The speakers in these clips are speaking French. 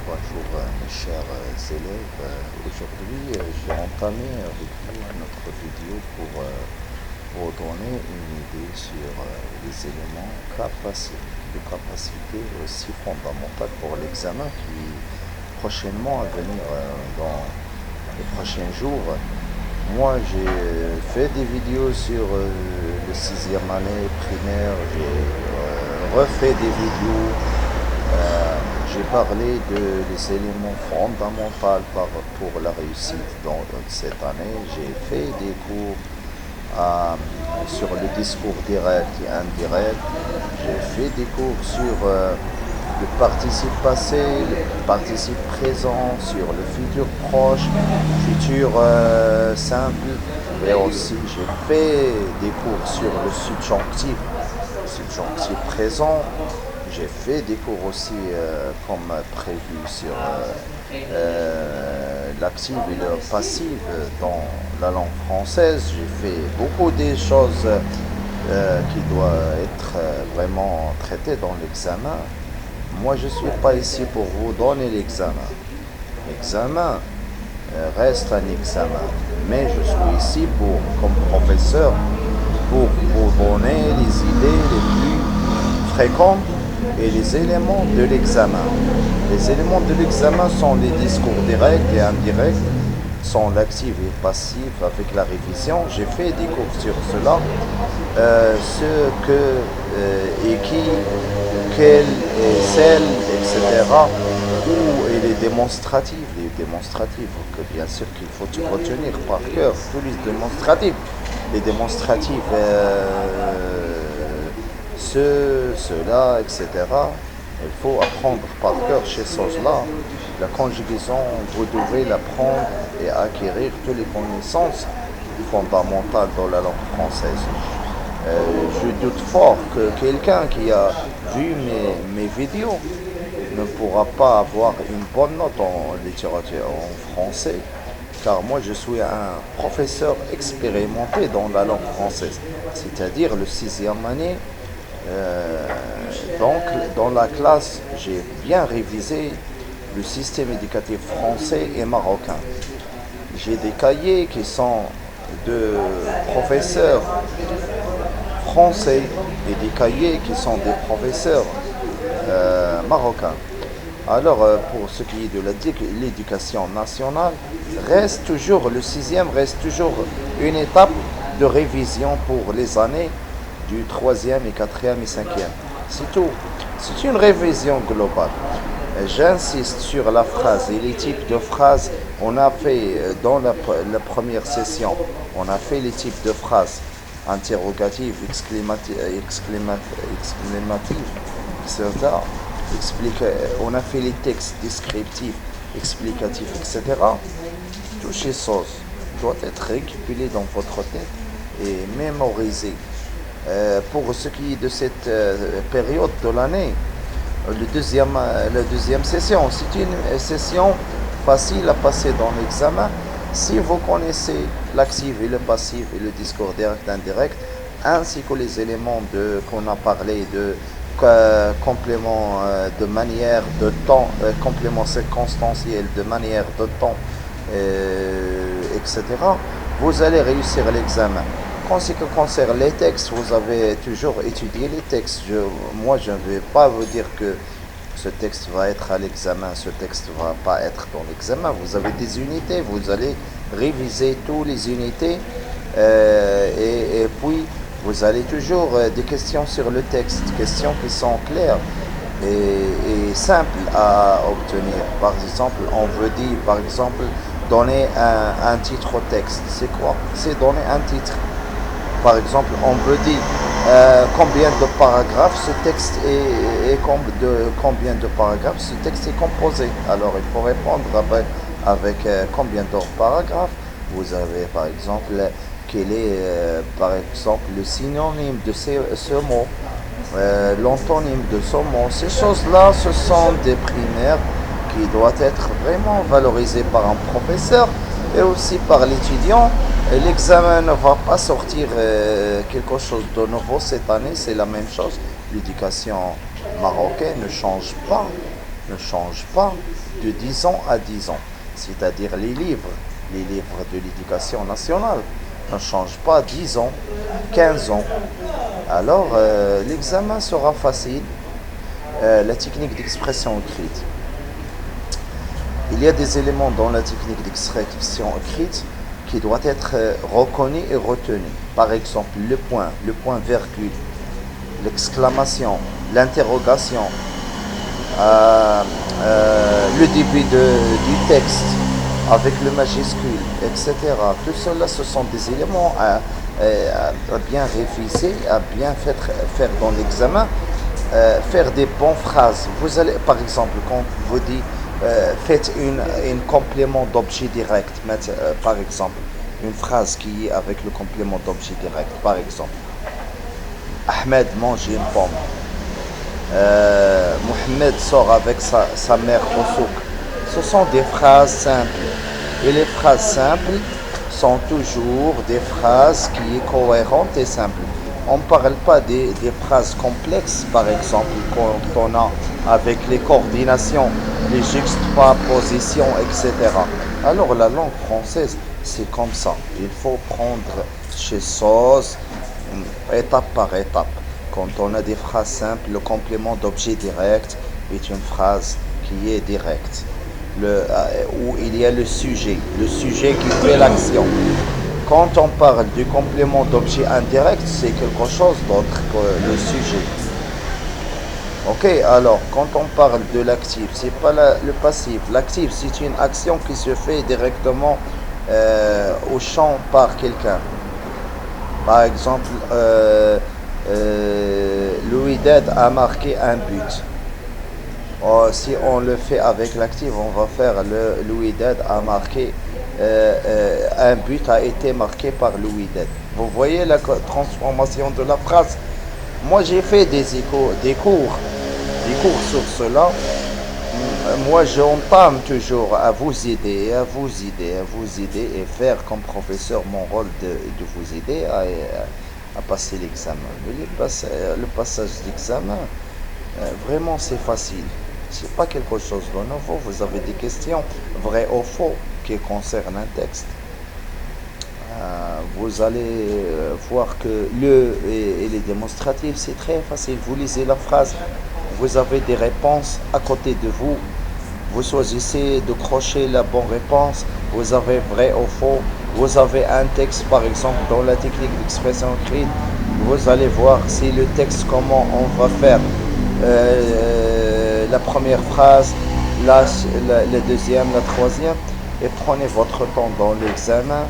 Bonjour mes chers élèves. Aujourd'hui, j'ai entamé avec vous notre vidéo pour vous donner une idée sur les éléments de capacité aussi fondamentaux pour l'examen qui est prochainement à venir dans les prochains jours. Moi, j'ai fait des vidéos sur le sixième année primaire, j'ai refait des vidéos. J'ai parlé des éléments fondamentaux pour la réussite dans cette année. J'ai fait des cours sur le discours direct et indirect. J'ai fait des cours sur le participe passé, le participe présent, sur le futur proche, futur simple. Et aussi, j'ai fait des cours sur le subjonctif présent. J'ai fait des cours aussi comme prévu sur l'active et le passif dans la langue française. J'ai fait beaucoup de choses qui doivent être vraiment traitées dans l'examen. Moi, je ne suis pas ici pour vous donner l'examen. L'examen reste un examen. Mais je suis ici comme professeur pour vous donner les idées les plus fréquentes et les éléments de l'examen. Les éléments de l'examen sont les discours directs et indirects, sont l'actif et le passif avec la révision. J'ai fait des cours sur cela, ce que et qui, quel et celle, etc. Ou et les démonstratifs, que bien sûr qu'il faut retenir par cœur, tous les démonstratifs. Les démonstratifs cela, etc. Il faut apprendre par cœur ces choses-là. La conjugaison, vous devez l'apprendre et acquérir toutes les connaissances fondamentales dans la langue française. Je doute fort que quelqu'un qui a vu mes vidéos ne pourra pas avoir une bonne note en littérature en français, car moi je suis un professeur expérimenté dans la langue française, c'est-à-dire le sixième année. Donc, dans la classe, j'ai bien révisé le système éducatif français et marocain. J'ai des cahiers qui sont de professeurs français et des cahiers qui sont des professeurs marocains. Alors, pour ce qui est de l'éducation nationale, le sixième reste toujours une étape de révision pour les années du troisième et quatrième et cinquième. C'est tout. C'est une révision globale. J'insiste sur la phrase et les types de phrases. On a fait dans la première session, on a fait les types de phrases interrogatives, exclamatives, etc. On a fait les textes descriptifs, explicatifs, etc. Toutes ces choses doivent être récupérées dans votre tête et mémorisées. Pour ce qui est de cette période de l'année, la deuxième session, c'est une session facile à passer dans l'examen si vous connaissez l'actif et le passif et le discours direct et indirect, ainsi que les éléments qu'on a parlé de complément de manière de temps, complément circonstanciel de manière de temps, etc. Vous allez réussir l'examen. En ce qui concerne les textes, vous avez toujours étudié les textes. Moi, je ne vais pas vous dire que ce texte va être à l'examen, ce texte ne va pas être dans l'examen. Vous avez des unités, vous allez réviser toutes les unités et puis vous allez toujours des questions sur le texte, questions qui sont claires et simples à obtenir. Par exemple, on veut dire, par exemple, donner un titre au texte. C'est quoi? C'est donner un titre. Par exemple, on veut dire combien de paragraphes ce texte est combien de paragraphes ce texte est composé. Alors, il faut répondre avec combien de paragraphes. Vous avez, par exemple, quel est, par exemple, le synonyme de ce mot, l'antonyme de ce mot. Ces choses-là, ce sont des primaires qui doivent être vraiment valorisées par un professeur et aussi par l'étudiant. L'examen ne va pas sortir quelque chose de nouveau cette année, c'est la même chose. L'éducation marocaine ne change pas. ne changent pas de 10 ans à 10 ans. C'est-à-dire les livres de l'éducation nationale ne changent pas 10 ans, 15 ans. Alors, l'examen sera facile. La technique d'expression écrite. Il y a des éléments dans la technique d'expression écrite qui doivent être reconnus et retenus. Par exemple, le point virgule, l'exclamation, l'interrogation, le début du texte avec le majuscule, etc. Tout cela, ce sont des éléments à bien réviser, à bien faire dans l'examen, faire des bonnes phrases. Vous allez, par exemple, quand vous dites faites un complément d'objet direct, par exemple, une phrase qui est avec le complément d'objet direct, par exemple, Ahmed mange une pomme. Mohamed sort avec sa mère au souk. Ce sont des phrases simples. Et les phrases simples sont toujours des phrases qui sont cohérentes et simples. On ne parle pas des phrases complexes, par exemple, quand on a avec les coordinations, les juxtapositions, etc. Alors la langue française, c'est comme ça. Il faut prendre chez SOS étape par étape. Quand on a des phrases simples, le complément d'objet direct est une phrase qui est directe. Où il y a le sujet qui fait l'action. Quand on parle du complément d'objet indirect, c'est quelque chose d'autre que le sujet. Ok, alors quand on parle de l'actif, c'est pas le passif. L'actif, c'est une action qui se fait directement au champ par quelqu'un. Par exemple, Louis Ded a marqué un but. Si on le fait avec l'actif, on va faire Louis Ded a marqué un but a été marqué par Louis Ded. Vous voyez la transformation de la phrase. Moi, j'ai fait des cours sur cela. Moi, j'entame toujours à vous aider et faire comme professeur mon rôle de vous aider à passer l'examen. Le passage d'examen, vraiment, c'est facile. C'est pas quelque chose de nouveau. Vous avez des questions vraies ou faux qui concernent un texte. Vous allez voir que et les démonstratifs, c'est très facile. Vous lisez la phrase, vous avez des réponses à côté de vous. Vous choisissez de crocher la bonne réponse. Vous avez vrai ou faux. Vous avez un texte, par exemple, dans la technique d'expression écrite. Vous allez voir si le texte, comment on va faire la première phrase, la deuxième, la troisième. Et prenez votre temps dans l'examen.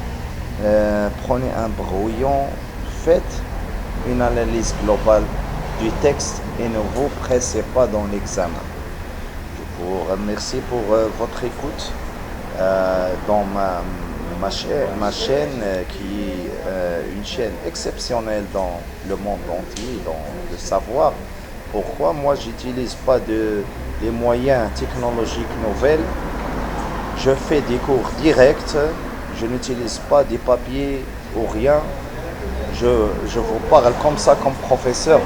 Prenez un brouillon, faites une analyse globale du texte et ne vous pressez pas dans l'examen. Je vous remercie pour votre écoute dans ma chaîne qui est une chaîne exceptionnelle dans le monde entier, dans le savoir. Pourquoi moi j'utilise pas des moyens technologiques nouvelles, je fais des cours directs. Je n'utilise pas des papiers ou rien. Je vous parle comme ça, comme professeur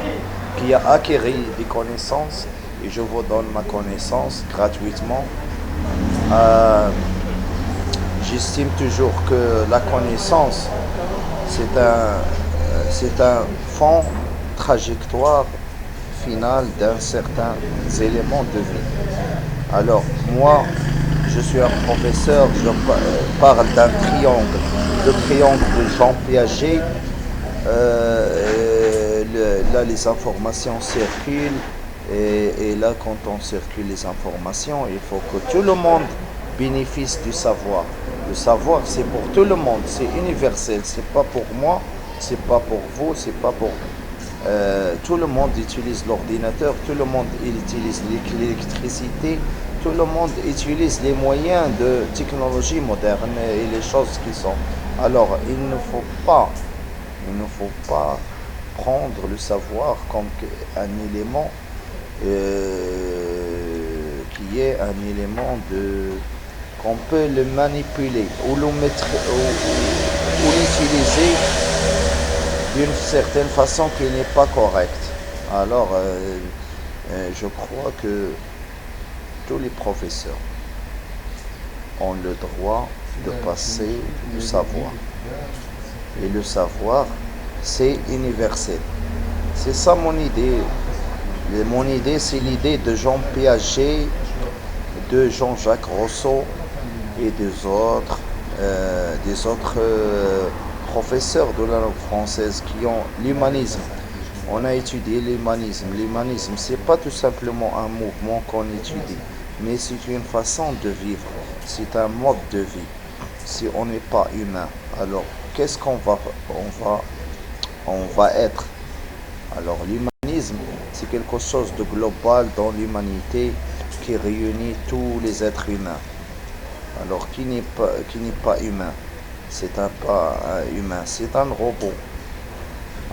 qui a acquis des connaissances et je vous donne ma connaissance gratuitement. J'estime toujours que la connaissance, c'est un fond trajectoire final d'un certain élément de vie. Alors moi, je suis un professeur, je parle d'un triangle, le triangle de Jean Piaget. Là, les informations circulent et là, quand on circule les informations, il faut que tout le monde bénéficie du savoir. Le savoir, c'est pour tout le monde, c'est universel, c'est pas pour moi, c'est pas pour vous, c'est pas pour... tout le monde utilise l'ordinateur, tout le monde utilise l'électricité, tout le monde utilise les moyens de technologie moderne et les choses qui sont. Alors, il ne faut pas prendre le savoir comme un élément qui est un élément qu'on peut le manipuler ou l'utiliser d'une certaine façon qui n'est pas correcte. Alors, je crois que tous les professeurs ont le droit de passer du savoir. Et le savoir, c'est universel. C'est ça mon idée. Mon idée, c'est l'idée de Jean Piaget, de Jean-Jacques Rousseau et des autres professeurs de la langue française qui ont l'humanisme. On a étudié l'humanisme. L'humanisme, c'est pas tout simplement un mouvement qu'on étudie, mais c'est une façon de vivre. C'est un mode de vie. Si on n'est pas humain, alors qu'est-ce on va être? Alors l'humanisme, c'est quelque chose de global dans l'humanité qui réunit tous les êtres humains. Alors qui n'est pas humain, c'est pas un humain, c'est un robot.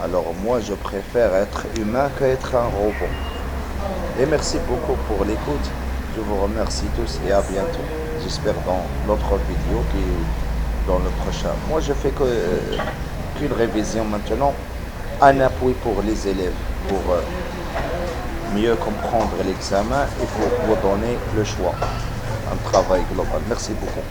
Alors moi je préfère être humain qu'être un robot. Et merci beaucoup pour l'écoute. Je vous remercie tous et à bientôt. J'espère dans l'autre vidéo qui est dans le prochain. Moi je fais qu'une révision maintenant, un appui pour les élèves, pour mieux comprendre l'examen et pour vous donner le choix. Un travail global. Merci beaucoup.